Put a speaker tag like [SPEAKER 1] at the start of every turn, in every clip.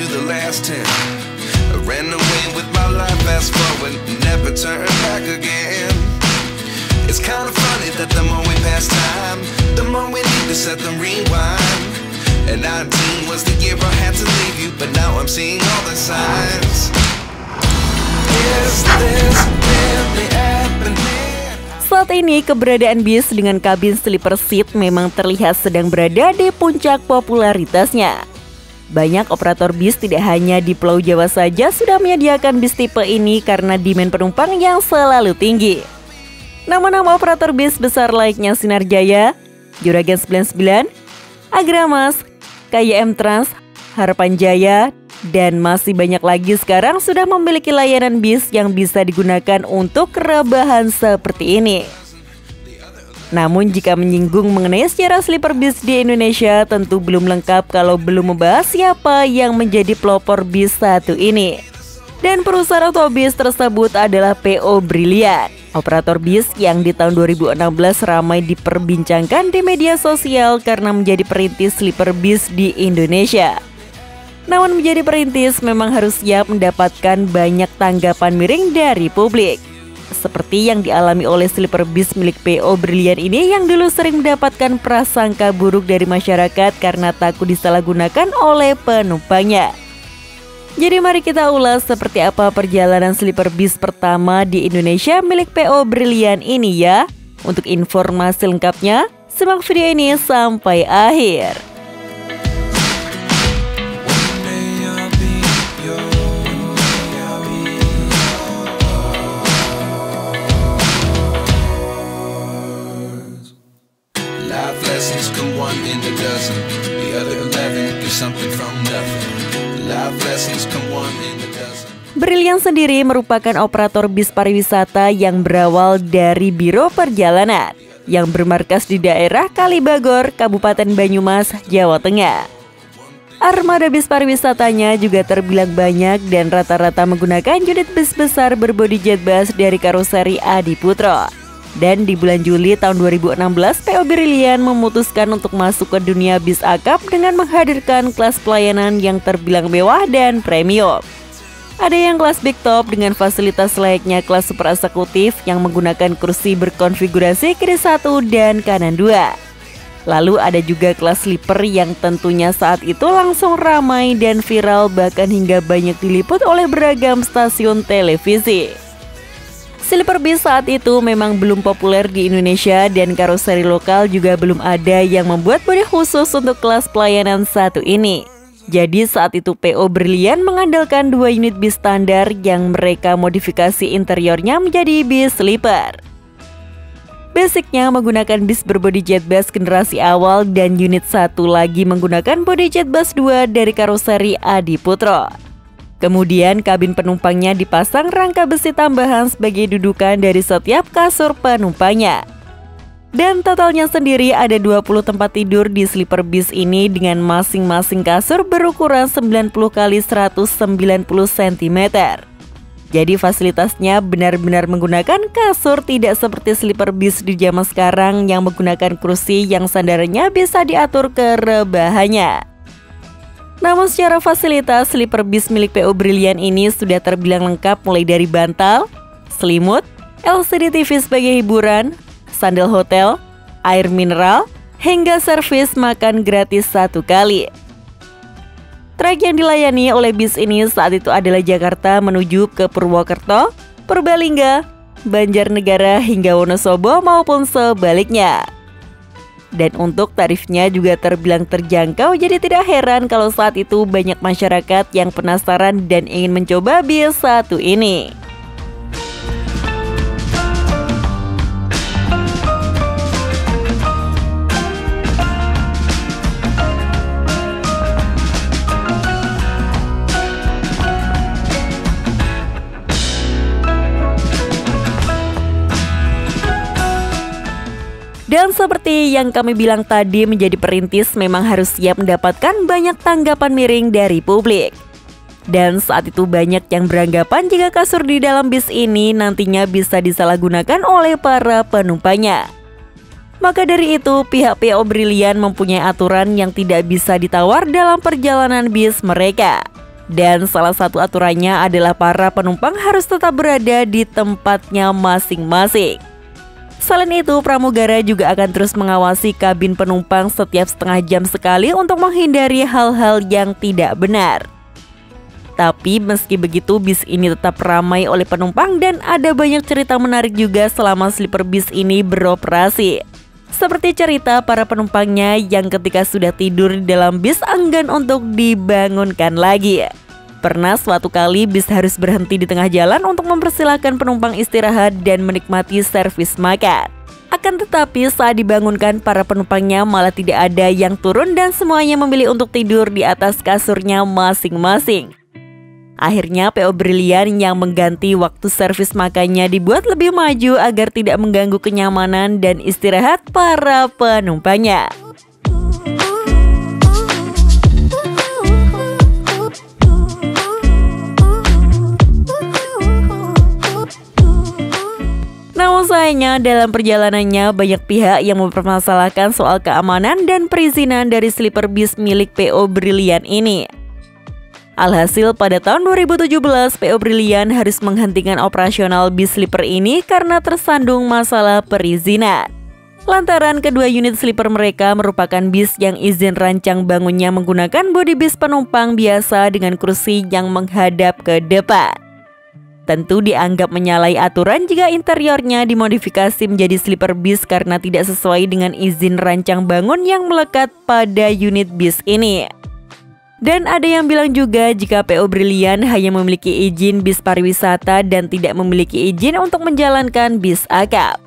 [SPEAKER 1] the last 10. I ran away with my life, fast forward, never turn back again. It's kind of funny that the more we pass time, the more we need to set the rewind. And 19 was the year I had to leave you, but now I'm seeing all the signs. Is this really happening?
[SPEAKER 2] Saat ini keberadaan bis dengan kabin sleeper seat memang terlihat sedang berada di puncak popularitasnya. Banyak operator bis tidak hanya di Pulau Jawa saja sudah menyediakan bis tipe ini karena demand penumpang yang selalu tinggi. Nama-nama operator bis besar layaknya Sinar Jaya, Juragan 99, Agramas, KYM Trans, Harapan Jaya, dan masih banyak lagi sekarang sudah memiliki layanan bis yang bisa digunakan untuk rebahan seperti ini. Namun jika menyinggung mengenai sejarah sleeper bis di Indonesia, tentu belum lengkap kalau belum membahas siapa yang menjadi pelopor bis satu ini. Dan perusahaan otobis tersebut adalah PO Brilliant, operator bis yang di tahun 2016 ramai diperbincangkan di media sosial karena menjadi perintis sleeper bis di Indonesia. Namun menjadi perintis memang harus siap mendapatkan banyak tanggapan miring dari publik. Seperti yang dialami oleh sleeper bis milik PO Brilliant ini yang dulu sering mendapatkan prasangka buruk dari masyarakat karena takut disalahgunakan oleh penumpangnya. Jadi mari kita ulas seperti apa perjalanan sleeper bis pertama di Indonesia milik PO Brilliant ini ya. Untuk informasi lengkapnya, simak video ini sampai akhir.
[SPEAKER 1] Lessons come one in a dozen, the other 11 get something from nothing. Life lessons come one in a dozen.
[SPEAKER 2] Brilliant sendiri merupakan operator bis pariwisata yang berawal dari Biro Perjalanan yang bermarkas di daerah Kalibagor, Kabupaten Banyumas, Jawa Tengah. Armada bis pariwisatanya juga terbilang banyak dan rata-rata menggunakan unit bis besar berbodi jet bus dari karoseri Adiputro. Dan di bulan Juli tahun 2016, PO Brilliant memutuskan untuk masuk ke dunia bis akap dengan menghadirkan kelas pelayanan yang terbilang mewah dan premium. Ada yang kelas big top dengan fasilitas layaknya kelas super eksekutif yang menggunakan kursi berkonfigurasi kiri 1 dan kanan 2. Lalu ada juga kelas sleeper yang tentunya saat itu langsung ramai dan viral bahkan hingga banyak diliput oleh beragam stasiun televisi. Sleeper bis saat itu memang belum populer di Indonesia dan karoseri lokal juga belum ada yang membuat bodi khusus untuk kelas pelayanan satu ini. Jadi saat itu PO Brilliant mengandalkan 2 unit bis standar yang mereka modifikasi interiornya menjadi bis sleeper. Basicnya menggunakan bis berbodi jet bus generasi awal dan unit satu lagi menggunakan bodi jet bus 2 dari karoseri Adiputro. Kemudian kabin penumpangnya dipasang rangka besi tambahan sebagai dudukan dari setiap kasur penumpangnya. Dan totalnya sendiri ada 20 tempat tidur di sleeper bis ini dengan masing-masing kasur berukuran 90 x 190 cm. Jadi fasilitasnya benar-benar menggunakan kasur, tidak seperti sleeper bis di zaman sekarang yang menggunakan kursi yang sandarannya bisa diatur ke rebahannya. Namun secara fasilitas, sleeper bis milik PO Brilliant ini sudah terbilang lengkap mulai dari bantal, selimut, LCD TV sebagai hiburan, sandal hotel, air mineral, hingga servis makan gratis 1 kali. Trek yang dilayani oleh bis ini saat itu adalah Jakarta menuju ke Purwokerto, Purbalingga, Banjarnegara hingga Wonosobo maupun sebaliknya. Dan untuk tarifnya juga terbilang terjangkau, jadi tidak heran kalau saat itu banyak masyarakat yang penasaran dan ingin mencoba bis satu ini. Dan seperti yang kami bilang tadi, menjadi perintis memang harus siap mendapatkan banyak tanggapan miring dari publik. Dan saat itu banyak yang beranggapan jika kasur di dalam bis ini nantinya bisa disalahgunakan oleh para penumpangnya. Maka dari itu, pihak PO Brilliant mempunyai aturan yang tidak bisa ditawar dalam perjalanan bis mereka. Dan salah satu aturannya adalah para penumpang harus tetap berada di tempatnya masing-masing. Selain itu, pramugara juga akan terus mengawasi kabin penumpang setiap setengah jam sekali untuk menghindari hal-hal yang tidak benar. Tapi meski begitu, bis ini tetap ramai oleh penumpang dan ada banyak cerita menarik juga selama sleeper bis ini beroperasi. Seperti cerita para penumpangnya yang ketika sudah tidur di dalam bis enggan untuk dibangunkan lagi. Pernah suatu kali bis harus berhenti di tengah jalan untuk mempersilahkan penumpang istirahat dan menikmati servis makan. Akan tetapi saat dibangunkan, para penumpangnya malah tidak ada yang turun dan semuanya memilih untuk tidur di atas kasurnya masing-masing. Akhirnya PO Brilian yang mengganti waktu servis makannya dibuat lebih maju agar tidak mengganggu kenyamanan dan istirahat para penumpangnya. Namun sayangnya dalam perjalanannya banyak pihak yang mempermasalahkan soal keamanan dan perizinan dari sleeper bis milik PO Brilian ini. Alhasil pada tahun 2017 PO Brilian harus menghentikan operasional bis sleeper ini karena tersandung masalah perizinan. Lantaran kedua unit sleeper mereka merupakan bis yang izin rancang bangunnya menggunakan bodi bis penumpang biasa dengan kursi yang menghadap ke depan. Tentu dianggap menyalahi aturan jika interiornya dimodifikasi menjadi sleeper bis karena tidak sesuai dengan izin rancang bangun yang melekat pada unit bis ini. Dan ada yang bilang juga jika PO Brilian hanya memiliki izin bis pariwisata dan tidak memiliki izin untuk menjalankan bis akap.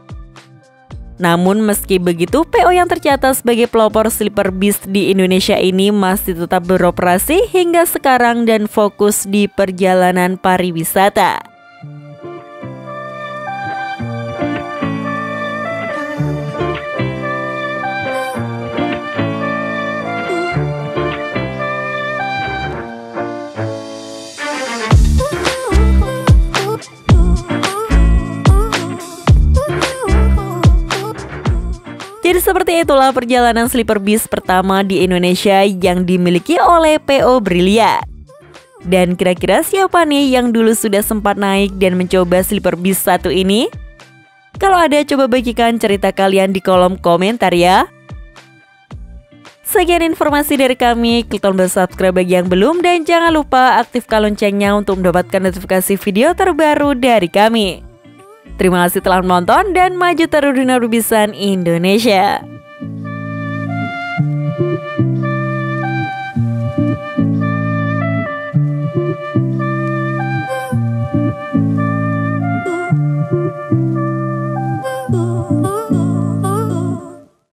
[SPEAKER 2] Namun meski begitu, PO yang tercatat sebagai pelopor sleeper bis di Indonesia ini masih tetap beroperasi hingga sekarang dan fokus di perjalanan pariwisata. Jadi seperti itulah perjalanan sleeper bis pertama di Indonesia yang dimiliki oleh PO Brilian. Dan kira-kira siapa nih yang dulu sudah sempat naik dan mencoba sleeper bis satu ini? Kalau ada, coba bagikan cerita kalian di kolom komentar ya. Sekian informasi dari kami, klik tombol subscribe bagi yang belum dan jangan lupa aktifkan loncengnya untuk mendapatkan notifikasi video terbaru dari kami. Terima kasih telah menonton dan maju terus dunia perbisan Indonesia.